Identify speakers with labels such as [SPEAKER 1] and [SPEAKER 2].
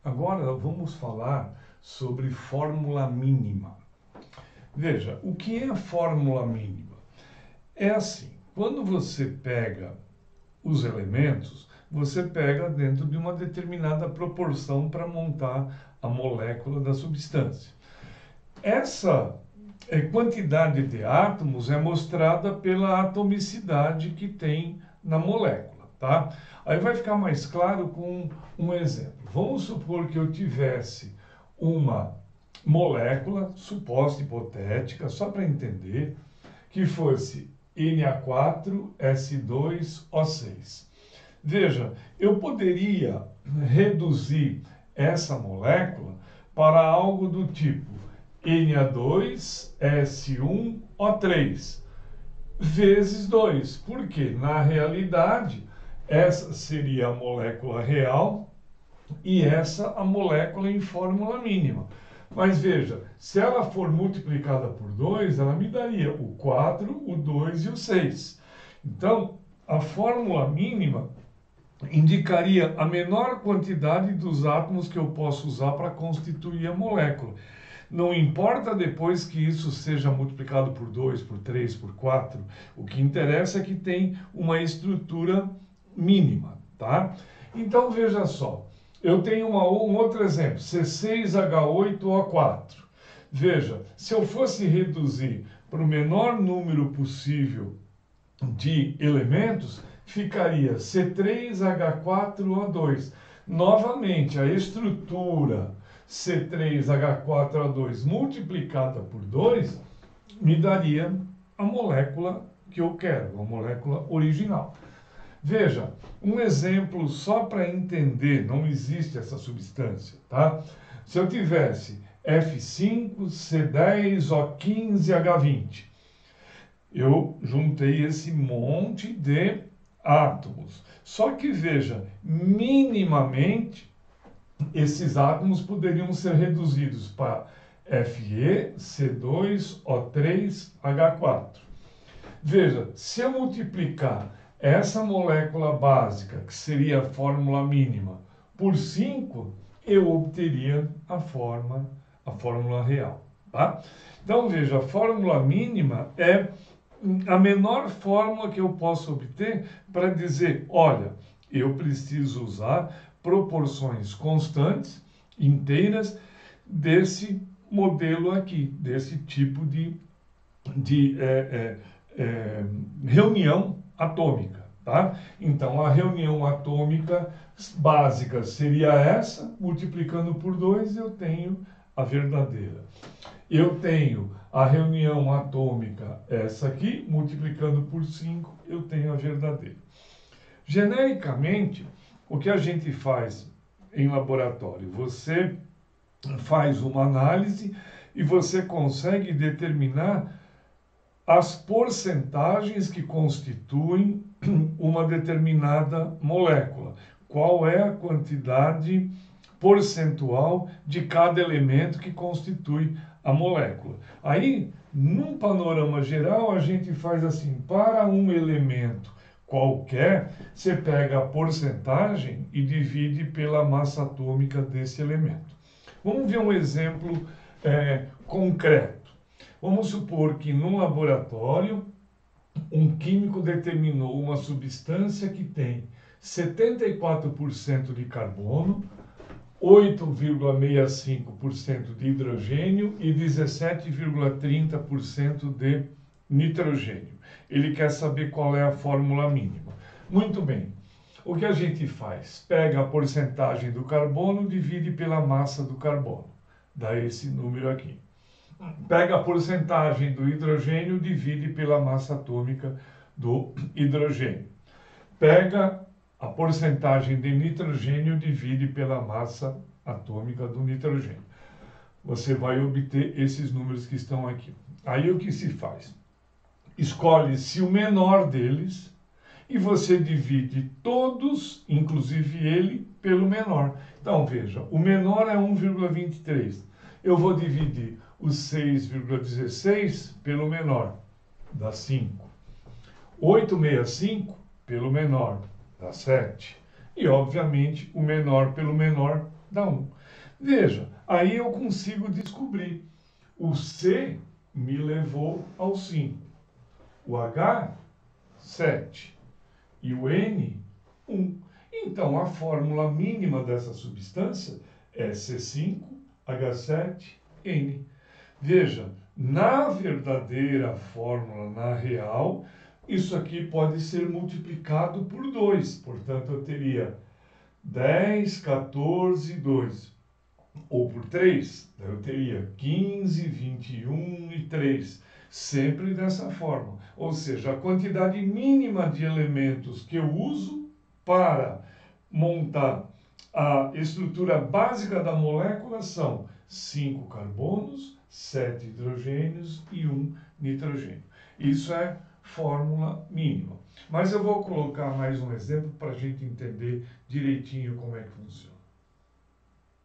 [SPEAKER 1] Agora vamos falar sobre fórmula mínima. Veja, o que é a fórmula mínima? É assim, quando você pega os elementos, você pega dentro de uma determinada proporção para montar a molécula da substância. Essa quantidade de átomos é mostrada pela atomicidade que tem na molécula, tá? Aí vai ficar mais claro com um exemplo. Vamos supor que eu tivesse uma molécula, suposta hipotética, só para entender, que fosse Na4S2O6. Veja, eu poderia reduzir essa molécula para algo do tipo Na2S1O3 vezes 2, porque na realidade essa seria a molécula real e essa a molécula em fórmula mínima. Mas veja, se ela for multiplicada por 2, ela me daria o 4, o 2 e o 6. Então, a fórmula mínima indicaria a menor quantidade dos átomos que eu posso usar para constituir a molécula. Não importa depois que isso seja multiplicado por 2, por 3, por 4, o que interessa é que tem uma estrutura mínima, tá? Então, veja só, eu tenho um outro exemplo, C6H8O4. Veja, se eu fosse reduzir para o menor número possível de elementos, ficaria C3H4O2. Novamente, a estrutura C3H4O2 multiplicada por 2 me daria a molécula que eu quero, a molécula original. Veja, um exemplo só para entender, não existe essa substância, tá? Se eu tivesse F5C10O15H20, eu juntei esse monte de átomos. Só que veja, minimamente, esses átomos poderiam ser reduzidos para FeC2O3H4. Veja, se eu multiplicar essa molécula básica, que seria a fórmula mínima, por 5, eu obteria a fórmula real, tá? Então, veja, a fórmula mínima é a menor fórmula que eu posso obter para dizer, olha, eu preciso usar proporções constantes, inteiras, desse modelo aqui, desse tipo de reunião atômica, tá? Então, a reunião atômica básica seria essa, multiplicando por 2, eu tenho a verdadeira. Eu tenho a reunião atômica, essa aqui, multiplicando por 5, eu tenho a verdadeira. Genericamente, o que a gente faz em laboratório? Você faz uma análise e você consegue determinar as porcentagens que constituem uma determinada molécula. Qual é a quantidade percentual de cada elemento que constitui a molécula. Aí, num panorama geral, a gente faz assim, para um elemento qualquer, você pega a porcentagem e divide pela massa atômica desse elemento. Vamos ver um exemplo concreto. Vamos supor que num laboratório, um químico determinou uma substância que tem 74% de carbono, 8,65% de hidrogênio e 17,30% de nitrogênio. Ele quer saber qual é a fórmula mínima. Muito bem. O que a gente faz? Pega a porcentagem do carbono, divide pela massa do carbono. Dá esse número aqui. Pega a porcentagem do hidrogênio, divide pela massa atômica do hidrogênio. Pega a porcentagem de nitrogênio, divide pela massa atômica do nitrogênio. Você vai obter esses números que estão aqui. Aí o que se faz? Escolhe-se o menor deles e você divide todos, inclusive ele, pelo menor. Então, veja, o menor é 1,23. Eu vou dividir o 6,16 pelo menor, dá 5. 8,65 pelo menor, dá 7. E, obviamente, o menor pelo menor Dá 1. Veja, aí eu consigo descobrir. O C me levou ao 5. O H, 7. E o N, 1. Então, a fórmula mínima dessa substância é C5H7N. Veja, na verdadeira fórmula, na real, isso aqui pode ser multiplicado por 2. Portanto, eu teria 10, 14, 2. Ou por 3, eu teria 15, 21 e 3. Sempre dessa forma. Ou seja, a quantidade mínima de elementos que eu uso para montar a estrutura básica da molécula são 5 carbonos, 7 hidrogênios e 1 nitrogênio. Isso é fórmula mínima. Mas eu vou colocar mais um exemplo para a gente entender direitinho como é que funciona.